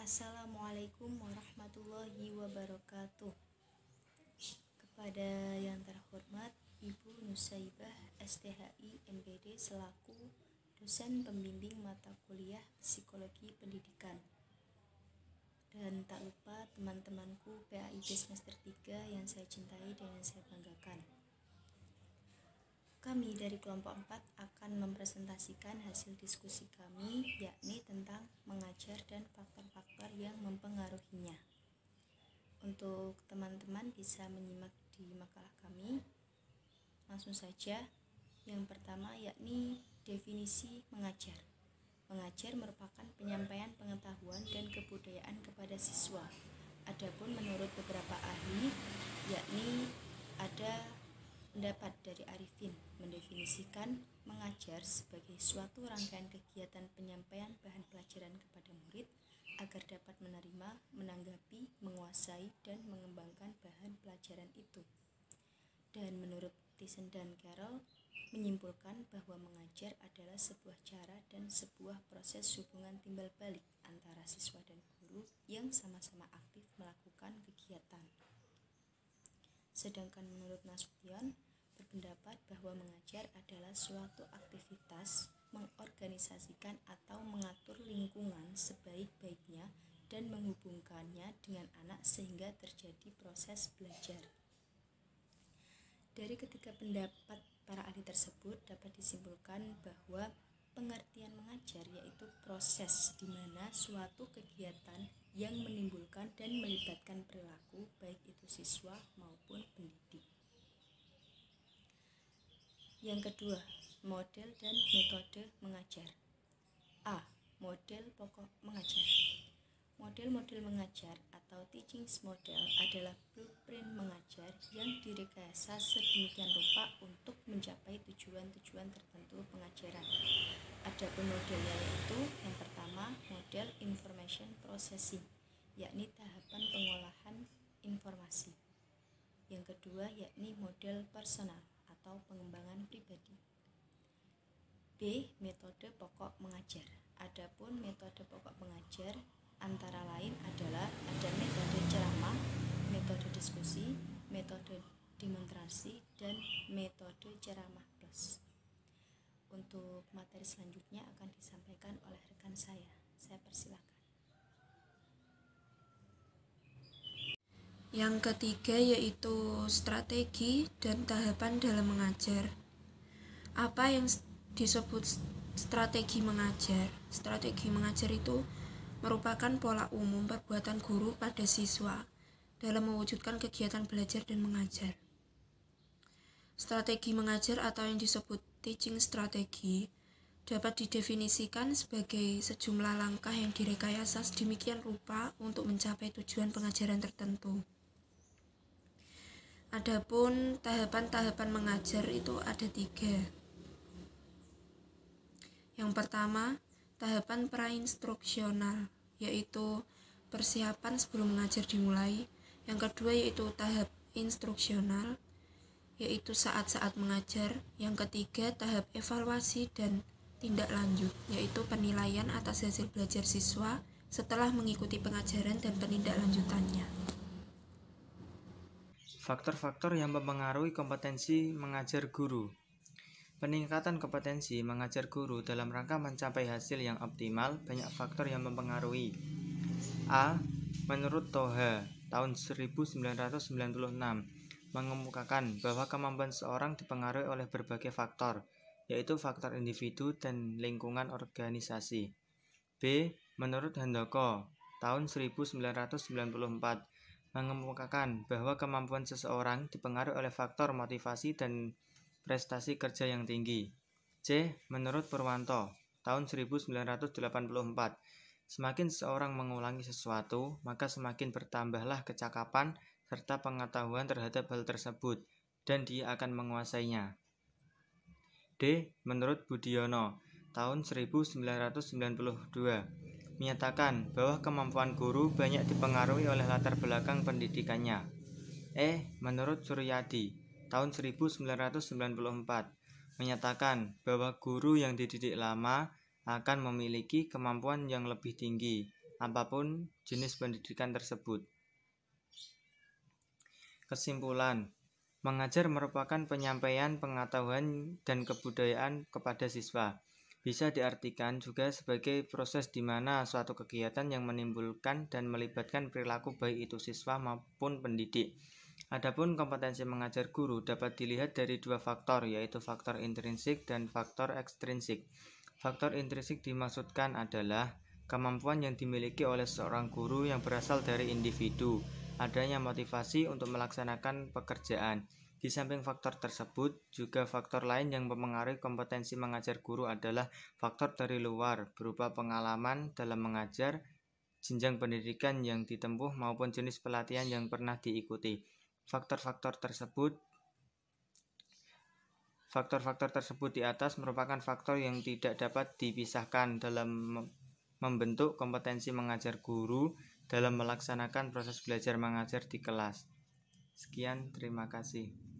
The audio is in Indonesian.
Assalamualaikum warahmatullahi wabarakatuh. Kepada yang terhormat Ibu Nusaibah STHI MPD selaku dosen pembimbing mata kuliah Psikologi Pendidikan. Dan tak lupa teman-temanku PAIB semester 3 yang saya cintai dan yang saya banggakan. Kami dari kelompok 4 akan mempresentasikan hasil diskusi kami, yakni tentang mengajar dan faktor-faktor yang mempengaruhinya. Untuk teman-teman bisa menyimak di makalah kami. Langsung saja, yang pertama yakni definisi mengajar. Mengajar merupakan penyampaian pengetahuan dan kebudayaan kepada siswa. Adapun menurut beberapa ahli, yakni ada pendapat dari Arifin mendefinisikan mengajar sebagai suatu rangkaian kegiatan penyampaian bahan pelajaran kepada murid agar dapat menerima, menanggapi, menguasai, dan mengembangkan bahan pelajaran itu. Dan menurut Thyssen dan Carroll menyimpulkan bahwa mengajar adalah sebuah cara dan sebuah proses hubungan timbal balik antara siswa dan guru yang sama-sama aktif melakukan kegiatan. Sedangkan menurut Nasution berpendapat bahwa mengajar adalah suatu aktivitas mengorganisasikan atau mengatur lingkungan sebaik-baiknya dan menghubungkannya dengan anak sehingga terjadi proses belajar. Dari ketiga pendapat para ahli tersebut dapat disimpulkan bahwa pengertian mengajar yaitu proses di mana suatu kegiatan yang menimbulkan dan melibatkan perilaku baik itu siswa maupun pendidik. Yang kedua, model dan metode mengajar. A. Model pokok mengajar. Model-model mengajar atau teaching model adalah blueprint mengajar yang direkayasa sedemikian rupa untuk mencapai tujuan-tujuan tertentu pengajaran. Adapun modelnya yaitu yang pertama, model information processing, yakni tahapan pengolahan informasi. Yang kedua yakni model personal atau pengembangan pribadi. B. Metode pokok mengajar. Adapun metode pokok mengajar antara lain adalah ada metode ceramah, metode diskusi, metode demonstrasi, dan metode ceramah plus. Untuk materi selanjutnya akan disampaikan oleh rekan saya. Saya persilakan. Yang ketiga yaitu strategi dan tahapan dalam mengajar. Apa yang disebut strategi mengajar? Strategi mengajar itu merupakan pola umum perbuatan guru pada siswa dalam mewujudkan kegiatan belajar dan mengajar. Strategi mengajar atau yang disebut teaching strategi dapat didefinisikan sebagai sejumlah langkah yang direkayasa sedemikian rupa untuk mencapai tujuan pengajaran tertentu. Adapun tahapan-tahapan mengajar itu ada 3. Yang pertama, tahapan prainstruksional, yaitu persiapan sebelum mengajar dimulai. Yang kedua yaitu tahap instruksional, yaitu saat-saat mengajar. Yang ketiga, tahap evaluasi dan tindak lanjut, yaitu penilaian atas hasil belajar siswa setelah mengikuti pengajaran dan penindaklanjutannya. Faktor-faktor yang mempengaruhi kompetensi mengajar guru. Peningkatan kompetensi mengajar guru dalam rangka mencapai hasil yang optimal banyak faktor yang mempengaruhi. A. Menurut Toha tahun 1996 mengemukakan bahwa kemampuan seorang dipengaruhi oleh berbagai faktor, yaitu faktor individu dan lingkungan organisasi. B. Menurut Handoko tahun 1994 mengemukakan bahwa kemampuan seseorang dipengaruhi oleh faktor motivasi dan prestasi kerja yang tinggi. C. Menurut Purwanto tahun 1984 semakin seseorang mengulangi sesuatu, maka semakin bertambahlah kecakapan serta pengetahuan terhadap hal tersebut dan dia akan menguasainya. D. Menurut Budiono tahun 1992 menyatakan bahwa kemampuan guru banyak dipengaruhi oleh latar belakang pendidikannya. E. Menurut Suryadi tahun 1994 menyatakan bahwa guru yang dididik lama akan memiliki kemampuan yang lebih tinggi apapun jenis pendidikan tersebut. Kesimpulan, mengajar merupakan penyampaian pengetahuan dan kebudayaan kepada siswa. Bisa diartikan juga sebagai proses di mana suatu kegiatan yang menimbulkan dan melibatkan perilaku baik itu siswa maupun pendidik. Adapun kompetensi mengajar guru dapat dilihat dari dua faktor, yaitu faktor intrinsik dan faktor ekstrinsik. Faktor intrinsik dimaksudkan adalah kemampuan yang dimiliki oleh seorang guru yang berasal dari individu, adanya motivasi untuk melaksanakan pekerjaan. Di samping faktor tersebut, juga faktor lain yang mempengaruhi kompetensi mengajar guru adalah faktor dari luar, berupa pengalaman dalam mengajar, jenjang pendidikan yang ditempuh maupun jenis pelatihan yang pernah diikuti. Faktor-faktor tersebut di atas merupakan faktor yang tidak dapat dipisahkan dalam membentuk kompetensi mengajar guru dalam melaksanakan proses belajar mengajar di kelas. Sekian, terima kasih.